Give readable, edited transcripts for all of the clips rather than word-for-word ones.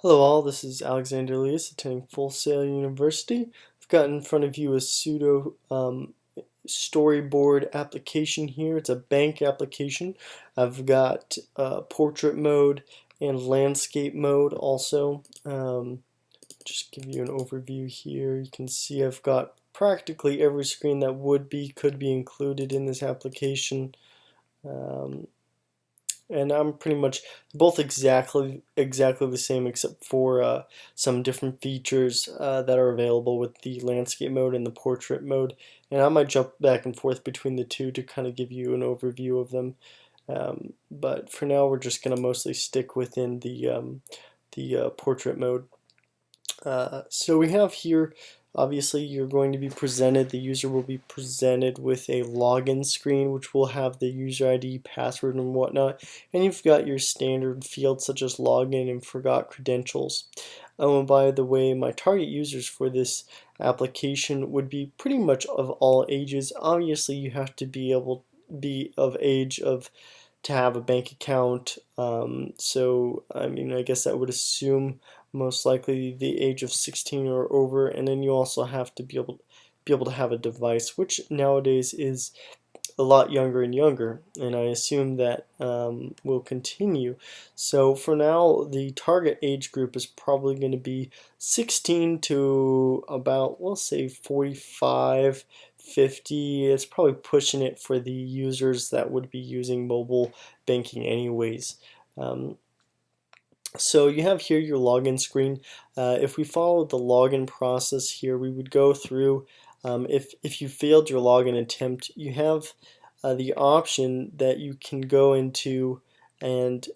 Hello all, this is Alexander Leas attending Full Sail University. I've got in front of you a Pseudo storyboard application here. It's a bank application. I've got portrait mode and landscape mode also. Just give you an overview here. You can see I've got practically every screen that could be included in this application. And I'm pretty much both exactly the same, except for some different features that are available with the landscape mode and the portrait mode. And I might jump back and forth between the two to kind of give you an overview of them. But for now, we're just going to mostly stick within the portrait mode. So we have here, obviously you're going to be presented, the user will be presented with a login screen which will have the user ID, password, and whatnot, and you've got your standard fields such as login and forgot credentials. Oh, and by the way, my target users for this application would be pretty much of all ages. Obviously you have to be of age to have a bank account, so I mean, I guess that would assume most likely the age of 16 or over, and then you also have to be able to have a device, which nowadays is a lot younger and younger, and I assume that will continue. So for now, the target age group is probably going to be 16 to about, we'll say 45, 50. It's probably pushing it for the users that would be using mobile banking anyways. So you have here your login screen. If we follow the login process here, we would go through, if you failed your login attempt, you have the option that you can go into and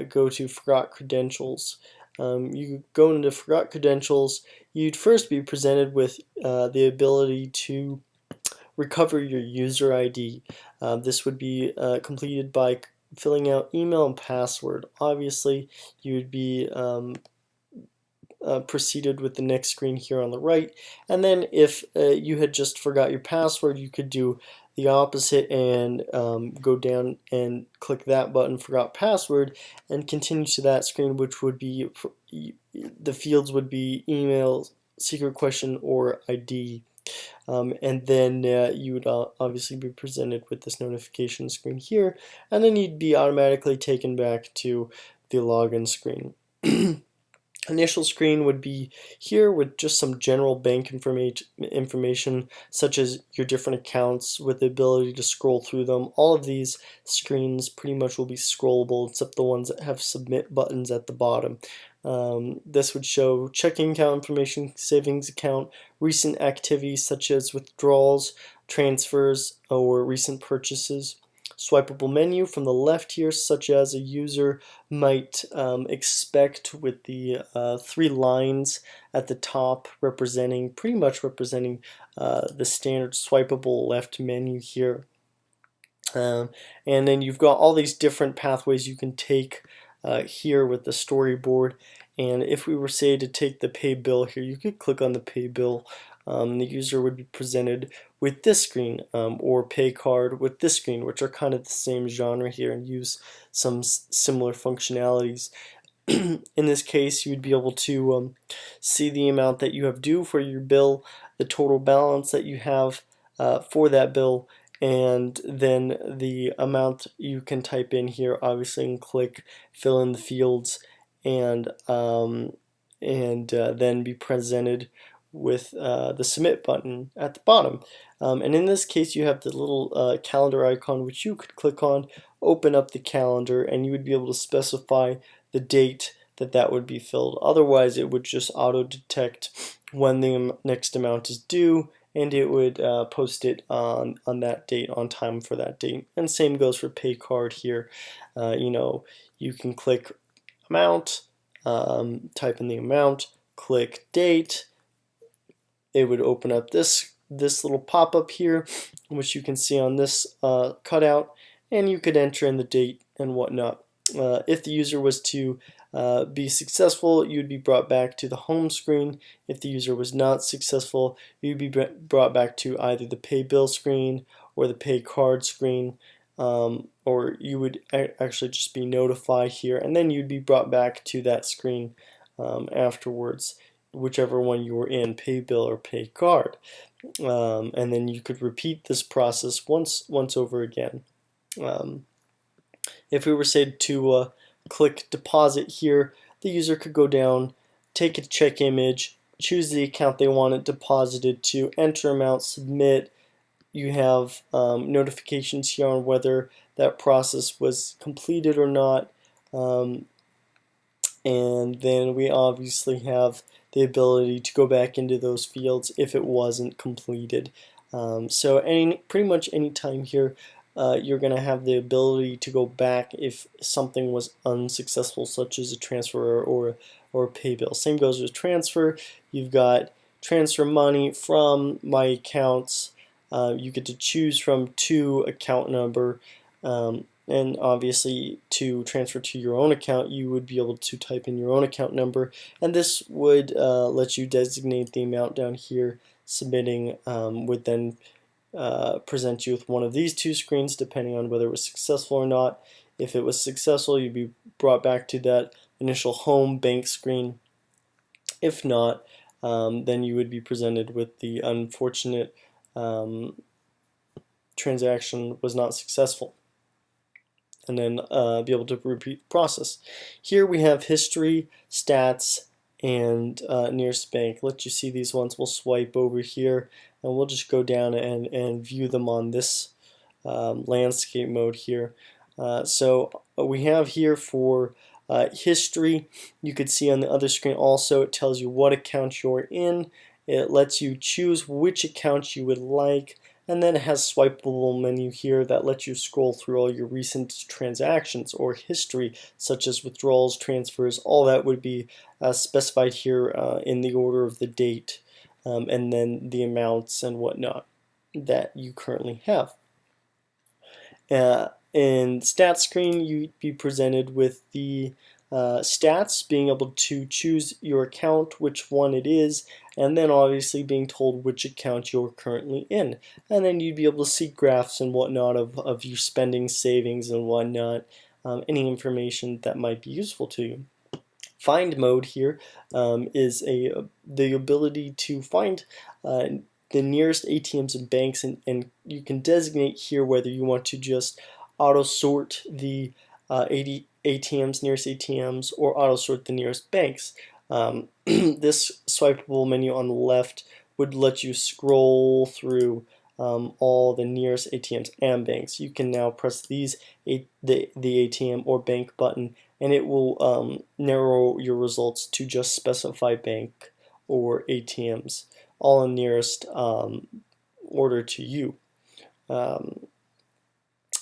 go to forgot credentials. You go into forgot credentials, you'd first be presented with the ability to recover your user ID. This would be completed by filling out email and password. Obviously, you would be proceeded with the next screen here on the right, and then if you had just forgot your password, you could do the opposite and go down and click that button, forgot password, and continue to that screen, which would be, the fields would be email, secret question, or ID. And then you would obviously be presented with this notification screen here, and then you'd be automatically taken back to the login screen. Initial screen would be here with just some general bank information such as your different accounts with the ability to scroll through them. All of these screens pretty much will be scrollable except the ones that have submit buttons at the bottom. This would show checking account information, savings account, recent activities such as withdrawals, transfers, or recent purchases. Swipeable menu from the left here, such as a user might expect, with the three lines at the top pretty much representing the standard swipeable left menu here. And then you've got all these different pathways you can take here with the storyboard. And if we were, say, to take the pay bill here, you could click on the pay bill. The user would be presented with this screen, or pay card with this screen, which are kind of the same genre here and use some similar functionalities. In this case, you would be able to see the amount that you have due for your bill, the total balance that you have for that bill, and then the amount you can type in here, obviously, and click fill in the fields, and then be presented with the submit button at the bottom. And in this case, you have the little calendar icon which you could click on, open up the calendar, and you would be able to specify the date that would be filled. Otherwise, it would just auto detect when the next amount is due, and it would post it on that date, on time for that date. And same goes for pay card here. You can click amount, type in the amount, click date. It would open up this little pop-up here, which you can see on this cutout, and you could enter in the date and whatnot. If the user was to be successful, you'd be brought back to the home screen. If the user was not successful, you'd be brought back to either the pay bill screen or the pay card screen, or you would actually just be notified here, and then you'd be brought back to that screen afterwards, whichever one you were in, pay bill or pay card. And then you could repeat this process once over again. If we were say to click deposit here, the user could go down, take a check image, choose the account they want it deposited to, enter amount, submit. You have notifications here on whether that process was completed or not. And then we obviously have the ability to go back into those fields if it wasn't completed. So pretty much any time here, you're going to have the ability to go back if something was unsuccessful, such as a transfer or a pay bill. Same goes with transfer. You've got transfer money from my accounts. You get to choose from to account number. And obviously to transfer to your own account, you would be able to type in your own account number, and this would let you designate the amount down here. Submitting would then present you with one of these two screens depending on whether it was successful or not. If it was successful, you'd be brought back to that initial home bank screen. If not, then you would be presented with the unfortunate transaction was not successful, and then be able to repeat the process. Here we have history, stats, and nearest bank. Let you see these ones. We'll swipe over here and we'll just go down and view them on this landscape mode here. So we have here for history, you could see on the other screen also it tells you what account you're in. It lets you choose which account you would like, and then it has swipeable menu here that lets you scroll through all your recent transactions or history, such as withdrawals, transfers. All that would be specified here in the order of the date, and then the amounts and whatnot that you currently have. In stats screen, you'd be presented with the stats, being able to choose your account, which one it is, and then obviously being told which account you're currently in. And then you'd be able to see graphs and whatnot of your spending, savings, and whatnot, any information that might be useful to you. Find mode here is the ability to find the nearest ATMs and banks, and you can designate here whether you want to just auto sort the ATMs, nearest ATMs, or auto sort the nearest banks. This swipeable menu on the left would let you scroll through all the nearest ATMs and banks. You can now press the ATM or bank button, and it will narrow your results to just specify bank or ATMs, all in nearest order to you.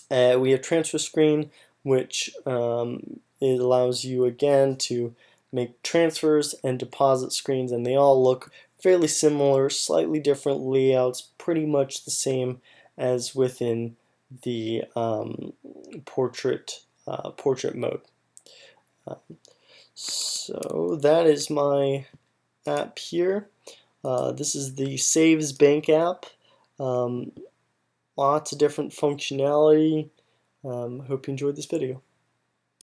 We have transfer screen, which it allows you again to make transfers, and deposit screens, and they all look fairly similar, slightly different layouts, pretty much the same as within the portrait mode. So that is my app here. This is the Saves Bank app. Lots of different functionality. Hope you enjoyed this video.